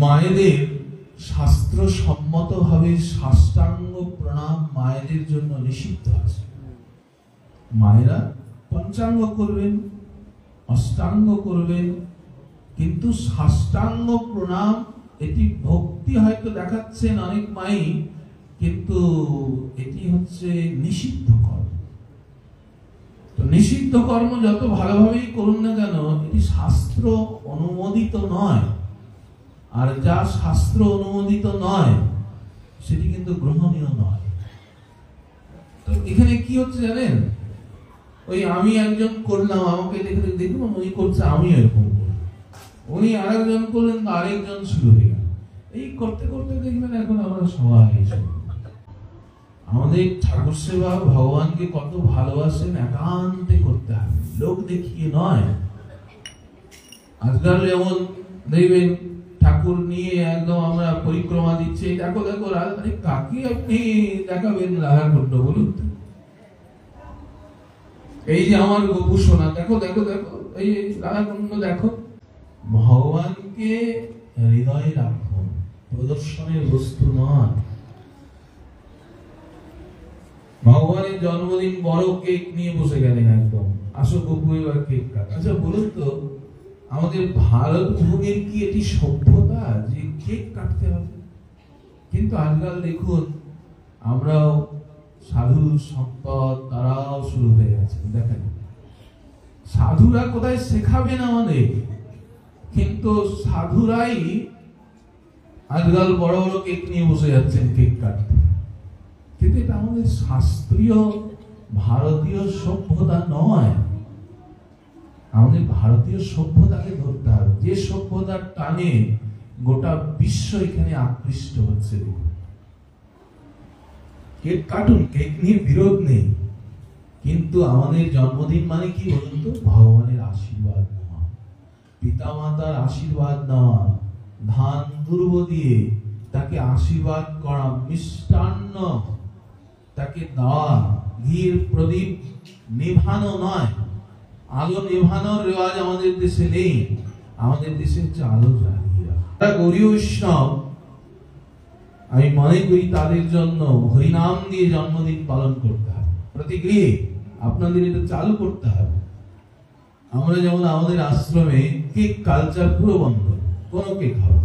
মায়েদের শাস্ত্রসম্মতভাবে সাষ্টাঙ্গ প্রণাম মায়েদের জন্য নিষিদ্ধ আছে। মায়েরা পঞ্চাঙ্গ করবেন, অষ্টাঙ্গ করবেন, কিন্তু সাষ্টাঙ্গ প্রণাম এটি ভক্তি হয়তো দেখাচ্ছেন অনেক মাই, কিন্তু এটি হচ্ছে নিষিদ্ধ কর্ম। তো নিষিদ্ধ কর্ম যত ভালোভাবেই করুন না কেন, এটি শাস্ত্র অনুমোদিত নয়। আর যা শাস্ত্র অনুমোদিত নয় সেটি কিন্তু গ্রহণীয় নয়। তো এখানে কি হচ্ছে জানেন, ওই আমি একজন করলাম, আমাকে দেখে দেখুন উনি করছে, আমি এরকম করব, উনি আরেকজন করলেন, আরেকজন শুরু হয়ে গেল। এই করতে করতে দেখবেন এখন আমরা সবাই আমাদের ঠাকুর সেবা ভগবানকে কত ভালোবাসেন একান্তে করতে হবে, লোক দেখিয়ে নয়। আজকাল যেমন দেখবেন ঠাকুর নিয়ে একদম আমরা পরিক্রমা দিচ্ছি, দেখো দেখো আরে কাকে আপনি দেখাবেন রাধাকুণ্ড বলুন তো? এই যে আমার গোপু সোনা, দেখো দেখো দেখো এই রাধাকুণ্ড দেখো। ভগবানকে হৃদয়ে রাখুন, প্রদর্শনের বস্তু নয়। ভগবানের জন্মদিন বড় কেক নিয়ে বসে গেলেন একদম, আসো গোপু এবার কেক কাট। আচ্ছা বলুন তো, আমাদের ভারত ভূমির কি এটি সভ্যতা যে কেক কাটতে হবে? কিন্তু আজকাল দেখুন আমরাও সাধু সম্পদ তারাও শুরু হয়ে গেছে। দেখেন সাধুরা কোথায় শেখাবেন আমাদের, কিন্তু সাধুরাই আজকাল বড় বড় কেক নিয়ে বসে যাচ্ছেন কেক কাটতে। কিন্তু এটা আমাদের শাস্ত্রীয় ভারতীয় সভ্যতা নয়। আমাদের ভারতীয় সভ্যতাকে ধরতে হবে, যে সভ্যতার টানে গোটা বিশ্ব এখানে আকৃষ্ট হচ্ছে। কেক কাটুন, কেক নিয়ে বিরোধ নেই, কিন্তু আমাদের জন্মদিন মানে কি বলুন তো? ভগবানের আশীর্বাদ নেওয়া, পিতা মাতার আশীর্বাদ নেওয়া, ধান দুর্ব দিয়ে তাকে আশীর্বাদ করা, মিষ্টান্ন তাকে দেওয়া, ঘির প্রদীপ নিভানো নয়। আলো নেভানোর রেওয়াজ আমাদের দেশে নেই, আমাদের দেশে হচ্ছে আলো জ্বালিয়ে রাখা। গৌরী বৈষ্ণব আমি মনে করি তাদের জন্য হরিনাম দিয়ে জন্মদিন পালন করতে হবে, প্রতি গৃহে আপনাদের এটা চালু করতে হবে। আমরা যেমন আমাদের আশ্রমে কেক কালচার পুরো বন্ধ, কোনো কেক হবে,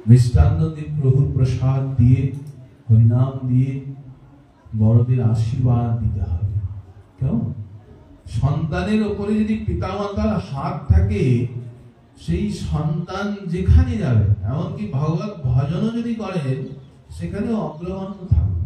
মিষ্টান্ন দিয়ে প্রভুর প্রসাদ দিয়ে হরিনাম দিয়ে বড়দের আশীর্বাদ দিতে হবে। কেমন? সন্তানের উপরে যদি পিতামাতার হাত থাকে, সেই সন্তান যেখানে যাবে, এমনকি ভগবত ভজনও যদি করেন, সেখানে অগ্রগণ্য থাকবে।